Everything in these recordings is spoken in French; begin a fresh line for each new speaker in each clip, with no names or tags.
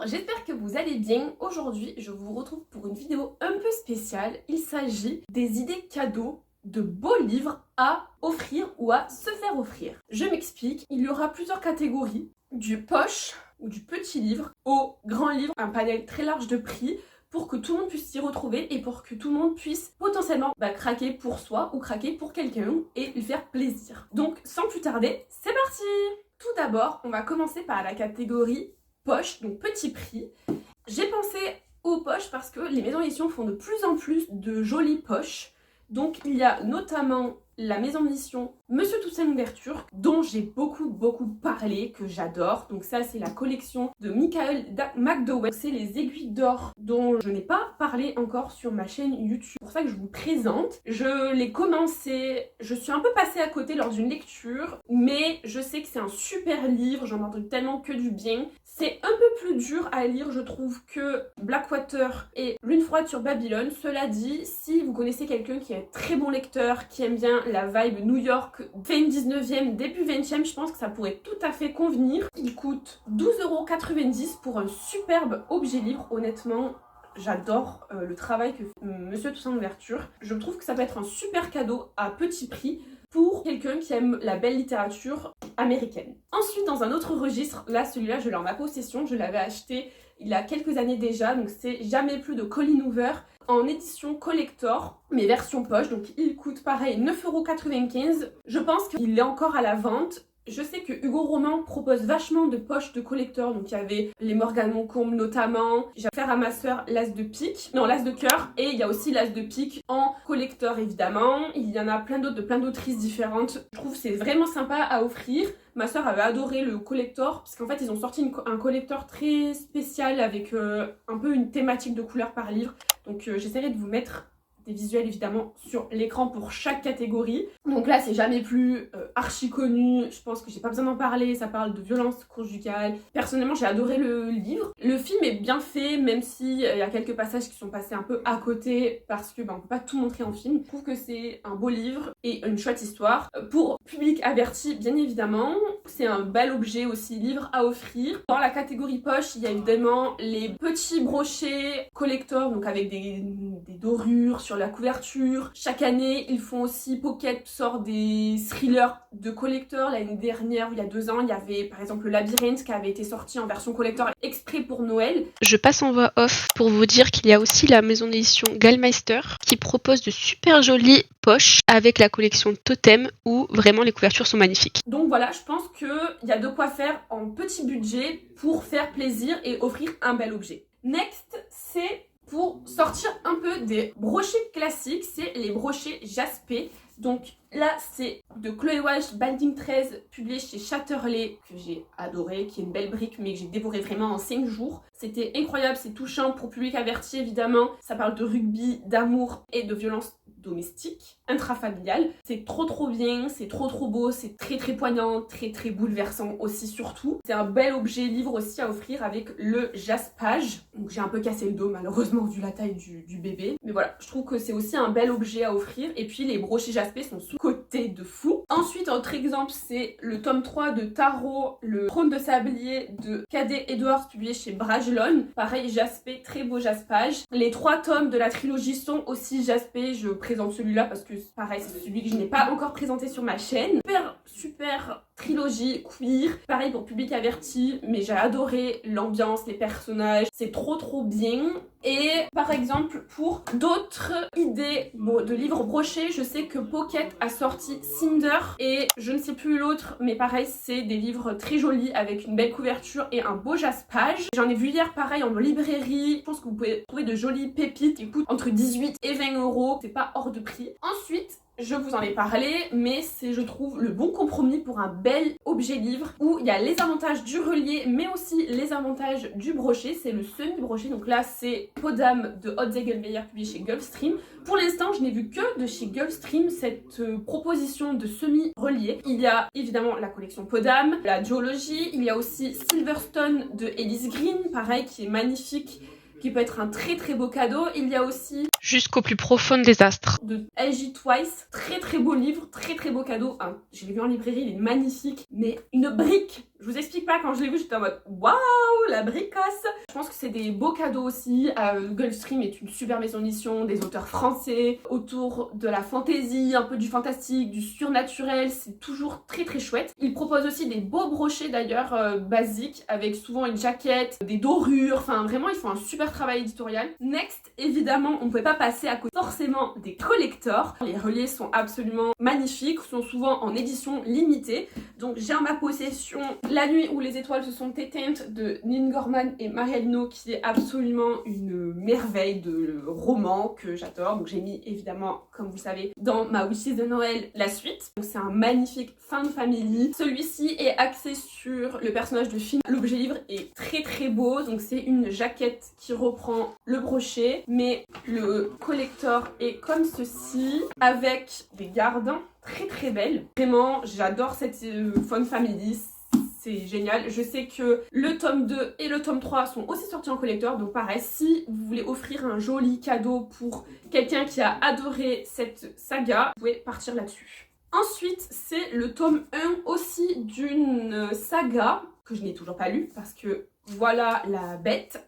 j'espère que vous allez bien. Aujourd'hui, je vous retrouve pour une vidéo un peu spéciale. Il s'agit des idées cadeaux de beaux livres à offrir ou à se faire offrir. Je m'explique, il y aura plusieurs catégories, du poche ou du petit livre au grand livre, un panel très large de prix pour que tout le monde puisse s'y retrouver et pour que tout le monde puisse potentiellement craquer pour soi ou craquer pour quelqu'un et lui faire plaisir. Donc sans plus tarder, c'est parti! Tout d'abord, on va commencer par la catégorie poche, donc petit prix. J'ai pensé aux poches parce que les maisons d'édition font de plus en plus de jolies poches. Donc il y a notamment la maison d'édition Monsieur Toussaint Louverture, dont j'ai beaucoup parlé, que j'adore. Donc ça, c'est la collection de Michael McDowell. C'est les aiguilles d'or dont je n'ai pas parlé encore sur ma chaîne YouTube. C'est pour ça que je vous présente. Je l'ai commencé, je suis un peu passée à côté lors d'une lecture, mais je sais que c'est un super livre, j'en entends tellement que du bien. C'est un peu plus dur à lire, je trouve, que Blackwater et Lune froide sur Babylone. Cela dit, si vous connaissez quelqu'un qui est un très bon lecteur, qui aime bien la vibe New York, fin 19e, début 20e, je pense que ça pourrait tout à fait convenir. Il coûte 12,90 € pour un superbe objet livre. Honnêtement, j'adore le travail que fait Monsieur Toussaint Louverture. Je trouve que ça peut être un super cadeau à petit prix pour quelqu'un qui aime la belle littérature américaine. Ensuite, dans un autre registre, là, celui-là, je l'ai en ma possession, je l'avais acheté il y a quelques années déjà, donc c'est Jamais plus de Colleen Hoover en édition collector, mais version poche, donc il coûte pareil 9,95 €. Je pense qu'il est encore à la vente. Je sais que Hugo Roman propose vachement de poches de collector, donc il y avait les Morgan Moncombe notamment. J'ai offert à ma soeur l'as de pique, non l'as de cœur, et il y a aussi l'as de pique en collector évidemment. Il y en a plein d'autres de plein d'autrices différentes. Je trouve que c'est vraiment sympa à offrir. Ma soeur avait adoré le collector parce qu'en fait ils ont sorti un collector très spécial avec un peu une thématique de couleur par livre. Donc j'essaierai de vous mettre des visuels évidemment sur l'écran pour chaque catégorie. Donc là c'est Jamais plus archi connu, je pense que j'ai pas besoin d'en parler, ça parle de violence conjugale. Personnellement j'ai adoré le livre. Le film est bien fait même si y a quelques passages qui sont passés un peu à côté parce que on peut pas tout montrer en film. Je trouve que c'est un beau livre et une chouette histoire. Pour public averti bien évidemment, c'est un bel objet aussi livre à offrir. Dans la catégorie poche il y a évidemment les petits brochets collector, donc avec des dorures sur la couverture. Chaque année, ils font aussi, Pocket sort des thrillers de collector. L'année dernière, il y a 2 ans, il y avait par exemple le Labyrinthe qui avait été sorti en version collector exprès pour Noël.
Je passe en voix off pour vous dire qu'il y a aussi la maison d'édition Gallmeister qui propose de super jolies poches avec la collection Totem où vraiment les couvertures sont magnifiques.
Donc voilà, je pense qu'il y a de quoi faire en petit budget pour faire plaisir et offrir un bel objet. Next, c'est pour sortir un peu des brochets classiques, c'est les brochets Jaspé. Donc là, c'est de Chloé Walsh, Binding 13, publié chez Chatterley, que j'ai adoré, qui est une belle brique, mais que j'ai dévoré vraiment en 5 jours. C'était incroyable, c'est touchant pour public averti évidemment. Ça parle de rugby, d'amour et de violence domestique, intrafamilial. C'est trop bien, c'est trop beau, c'est très poignant, très bouleversant aussi surtout. C'est un bel objet livre aussi à offrir avec le jaspage. Donc j'ai un peu cassé le dos malheureusement vu la taille du bébé. Mais voilà, je trouve que c'est aussi un bel objet à offrir. Et puis les brochets jaspés sont sous-cotés de fou. Ensuite, autre exemple, c'est le tome 3 de Tarot, le trône de sablier de Cadet Edwards, publié chez Bragelonne. Pareil, jaspé, très beau jaspage. Les 3 tomes de la trilogie sont aussi jaspés. Je présente celui-là parce que pareil, c'est celui que je n'ai pas encore présenté sur ma chaîne. Super trilogie queer, pareil pour public averti, mais j'ai adoré l'ambiance, les personnages, c'est trop bien. Et par exemple pour d'autres idées de livres brochés, je sais que Pocket a sorti Cinder et je ne sais plus l'autre, mais pareil c'est des livres très jolis avec une belle couverture et un beau jaspage. J'en ai vu hier pareil en librairie, je pense que vous pouvez trouver de jolies pépites qui coûtent entre 18 et 20 €, c'est pas hors de prix. Ensuite, je vous en ai parlé, mais c'est, je trouve, le bon compromis pour un bel objet livre où il y a les avantages du relié, mais aussi les avantages du brochet. C'est le semi-brochet. Donc là, c'est Podam de Hotzegelmeyer publié chez Gulfstream. Pour l'instant, je n'ai vu que de chez Gulfstream cette proposition de semi-relié. Il y a évidemment la collection Podam, la duologie. Il y a aussi Silverstone de Ellis Green, pareil, qui est magnifique, qui peut être un très beau cadeau. Il y a aussi
Jusqu'au plus profond des astres
de LG Twice, très beau livre, très beau cadeau. Je l'ai vu en librairie, il est magnifique, mais une brique, Je vous explique pas, quand je l'ai vu j'étais en mode waouh, la bricasse. Je pense que c'est des beaux cadeaux aussi. Gulfstream est une super maison d'édition, des auteurs français, autour de la fantaisie, un peu du fantastique, du surnaturel, c'est toujours très très chouette. Ils proposent aussi des beaux brochets d'ailleurs basiques, avec souvent une jaquette, des dorures, enfin vraiment ils font un super travail éditorial. Next, évidemment, on ne pouvait pas passer à côté forcément des collectors. Les reliés sont absolument magnifiques, sont souvent en édition limitée. Donc j'ai en ma possession La nuit où les étoiles se sont éteintes de Neil Gaiman et Maria Eno, qui est absolument une merveille de roman que j'adore. Donc j'ai mis évidemment, comme vous savez, dans ma wishlist de Noël la suite. Donc c'est un magnifique fan family. Celui-ci est axé sur le personnage de Finn. L'objet livre est très très beau. Donc c'est une jaquette qui reprend le brochet, mais le collector est comme ceci, avec des gardins très très belles. Vraiment, j'adore cette Fun Family. C'est génial. Je sais que le tome 2 et le tome 3 sont aussi sortis en collector. Donc pareil, si vous voulez offrir un joli cadeau pour quelqu'un qui a adoré cette saga, vous pouvez partir là-dessus. Ensuite, c'est le tome 1 aussi d'une saga que je n'ai toujours pas lu parce que voilà la bête.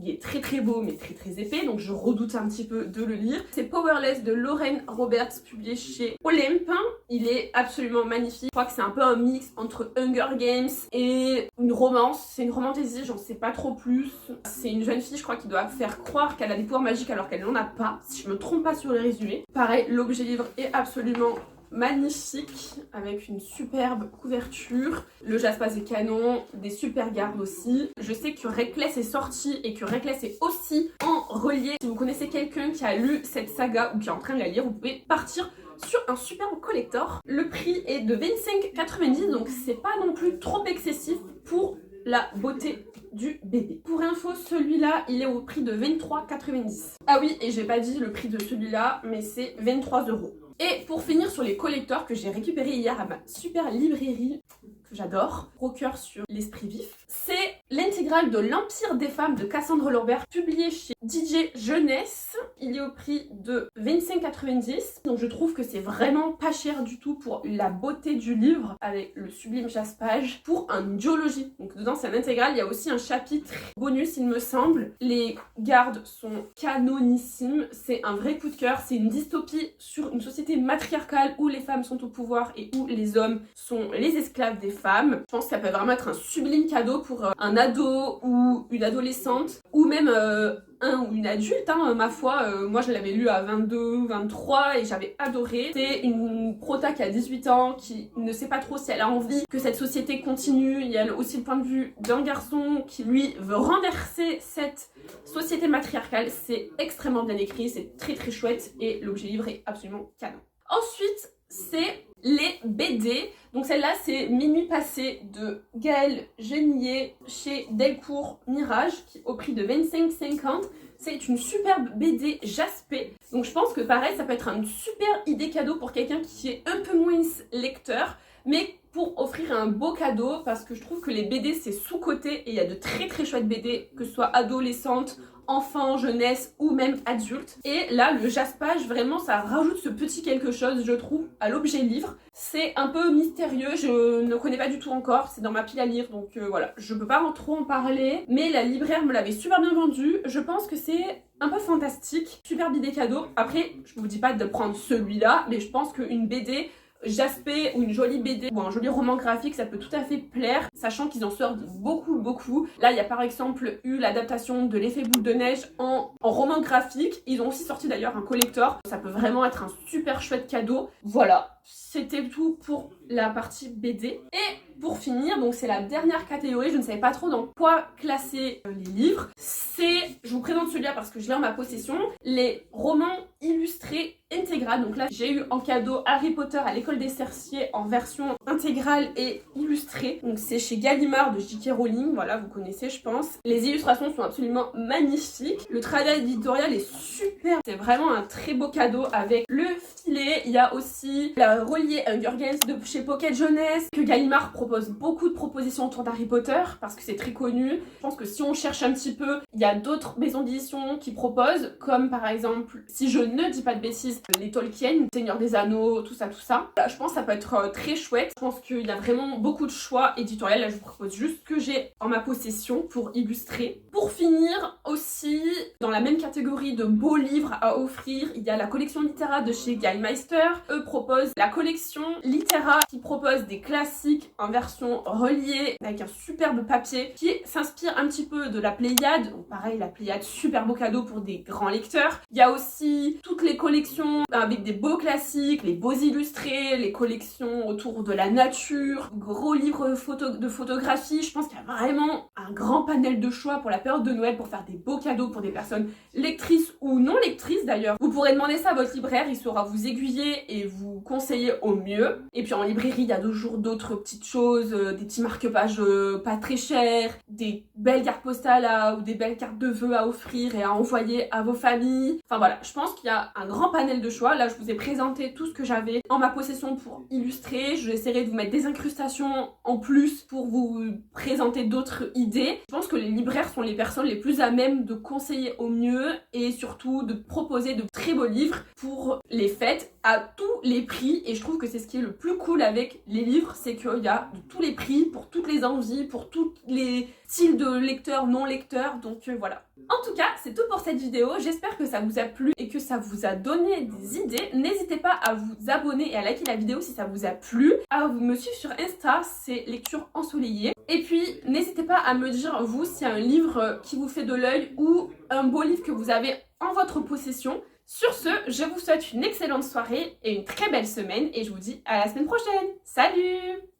Il est très très beau mais très très épais, donc je redoute un petit peu de le lire. C'est Powerless de Lauren Roberts, publié chez Olympe. Il est absolument magnifique. Je crois que c'est un peu un mix entre Hunger Games et une romance. C'est une romantésie, j'en sais pas trop plus. C'est une jeune fille, je crois, qui doit faire croire qu'elle a des pouvoirs magiques alors qu'elle n'en a pas, si je me trompe pas sur le résumé. Pareil, l'objet livre est absolument magnifique, avec une superbe couverture. Le Jaspaz est canon, des super gardes aussi. Je sais que Reckless est sorti et que Reckless est aussi en relié. Si vous connaissez quelqu'un qui a lu cette saga ou qui est en train de la lire, vous pouvez partir sur un superbe collector. Le prix est de 25,90 €, donc c'est pas non plus trop excessif pour la beauté du bébé. Pour info, celui-là, il est au prix de 23,90 €. Ah oui, et j'ai pas dit le prix de celui-là, mais c'est 23 €. Et pour finir sur les collectors que j'ai récupéré hier à ma super librairie, que j'adore, Rocker sur l'esprit vif, c'est l'intégrale de l'Empire des femmes de Cassandre Lambert, publié chez DJ Jeunesse. Il est au prix de 25,90 €, donc je trouve que c'est vraiment pas cher du tout pour la beauté du livre, avec le sublime Jaspage, pour une duologie. Donc dedans c'est un intégral, il y a aussi un chapitre bonus il me semble. Les gardes sont canonissimes, c'est un vrai coup de cœur, c'est une dystopie sur une société matriarcale où les femmes sont au pouvoir et où les hommes sont les esclaves des femmes. Je pense que ça peut vraiment être un sublime cadeau pour un ado ou une adolescente, ou même un ou une adulte, hein, ma foi. Moi je l'avais lu à 22, 23 et j'avais adoré. C'est une prota qui a 18 ans, qui ne sait pas trop si elle a envie que cette société continue. Il y a aussi le point de vue d'un garçon qui lui veut renverser cette société matriarcale. C'est extrêmement bien écrit, c'est très très chouette et l'objet livre est absolument canon. Ensuite, c'est les BD. Donc celle-là, c'est Minuit passé de Gaëlle Génier chez Delcourt Mirage, qui au prix de 25,50 €. C'est une superbe BD jaspée. Donc je pense que pareil, ça peut être une super idée cadeau pour quelqu'un qui est un peu moins lecteur, mais pour offrir un beau cadeau, parce que je trouve que les BD c'est sous-coté et il y a de très très chouettes BD, que ce soit adolescentes, enfants, jeunesse ou même adultes. Et là, le jaspage, vraiment, ça rajoute ce petit quelque chose, je trouve, à l'objet livre. C'est un peu mystérieux, je ne connais pas du tout encore, c'est dans ma pile à lire, donc voilà, je peux pas trop en parler. Mais la libraire me l'avait super bien vendu, je pense que c'est un peu fantastique, superbe idée cadeau. Après, je vous dis pas de prendre celui-là, mais je pense qu'une BD jaspée ou une jolie BD ou un joli roman graphique, ça peut tout à fait plaire, sachant qu'ils en sortent beaucoup. Là, il y a par exemple eu l'adaptation de L'effet boule de neige en roman graphique. Ils ont aussi sorti d'ailleurs un collector. Ça peut vraiment être un super chouette cadeau. Voilà, c'était tout pour la partie BD. Et pour finir, donc c'est la dernière catégorie, je ne savais pas trop dans quoi classer les livres. Je vous présente celui-là parce que je l'ai en ma possession, les romans illustrés intégrales. Donc là, j'ai eu en cadeau Harry Potter à l'école des sorciers en version intégrale et illustrée. Donc c'est chez Gallimard de J.K. Rowling, voilà, vous connaissez je pense. Les illustrations sont absolument magnifiques. Le travail éditorial est super. C'est vraiment un très beau cadeau avec le stylé. Il y a aussi la reliée Hunger Games de chez Pocket Jeunesse, que Gallimard propose beaucoup de propositions autour d'Harry Potter, parce que c'est très connu. Je pense que si on cherche un petit peu, il y a d'autres maisons d'édition qui proposent, comme par exemple, si je ne dis pas de bêtises, les Tolkien, Seigneur des Anneaux, tout ça. Là, je pense que ça peut être très chouette. Je pense qu'il y a vraiment beaucoup de choix éditoriaux. Là, je vous propose juste ce que j'ai en ma possession pour illustrer. Pour finir, aussi, dans la même catégorie de beaux livres à offrir, il y a la collection Littéra de chez Gallmeister. Eux proposent la collection Littéra qui propose des classiques en version reliée avec un superbe papier qui s'inspire un petit peu de la Pléiade. Donc, pareil, la Pléiade, super beau cadeau pour des grands lecteurs. Il y a aussi toutes les collections avec des beaux classiques, les beaux illustrés, les collections autour de la nature, gros livres de photographie. Je pense qu'il y a vraiment un grand panel de choix pour la période de Noël pour faire des beaux cadeaux pour des personnes lectrices ou non lectrices d'ailleurs. Vous pourrez demander ça à votre libraire, il saura vous aiguiller et vous conseiller au mieux. Et puis en librairie, il y a toujours d'autres petites choses, des petits marque-pages pas très chers, des belles cartes postales ou des belles cartes de vœux à offrir et à envoyer à vos familles. Enfin voilà, je pense qu'il y a un grand panel de choix. Là, je vous ai présenté tout ce que j'avais en ma possession pour illustrer. Je essaierai de vous mettre des incrustations en plus pour vous présenter d'autres idées. Je pense que les libraires sont les personnes les plus à même de conseiller au mieux et surtout de proposer de très beaux livres pour les fêtes à tous les prix. Et je trouve que c'est ce qui est le plus cool avec les livres, c'est qu'il y a de tous les prix, pour toutes les envies, pour tous les styles de lecteurs, non lecteurs. Donc voilà. En tout cas, c'est tout pour cette vidéo. J'espère que ça vous a plu et que ça vous a donné des idées. N'hésitez pas à vous abonner et à liker la vidéo si ça vous a plu. À me suivre sur Insta, c'est Lecture Ensoleillée. Et puis, n'hésitez pas à me dire, vous, s'il y a un livre qui vous fait de l'œil ou un beau livre que vous avez en votre possession. Sur ce, je vous souhaite une excellente soirée et une très belle semaine et je vous dis à la semaine prochaine. Salut!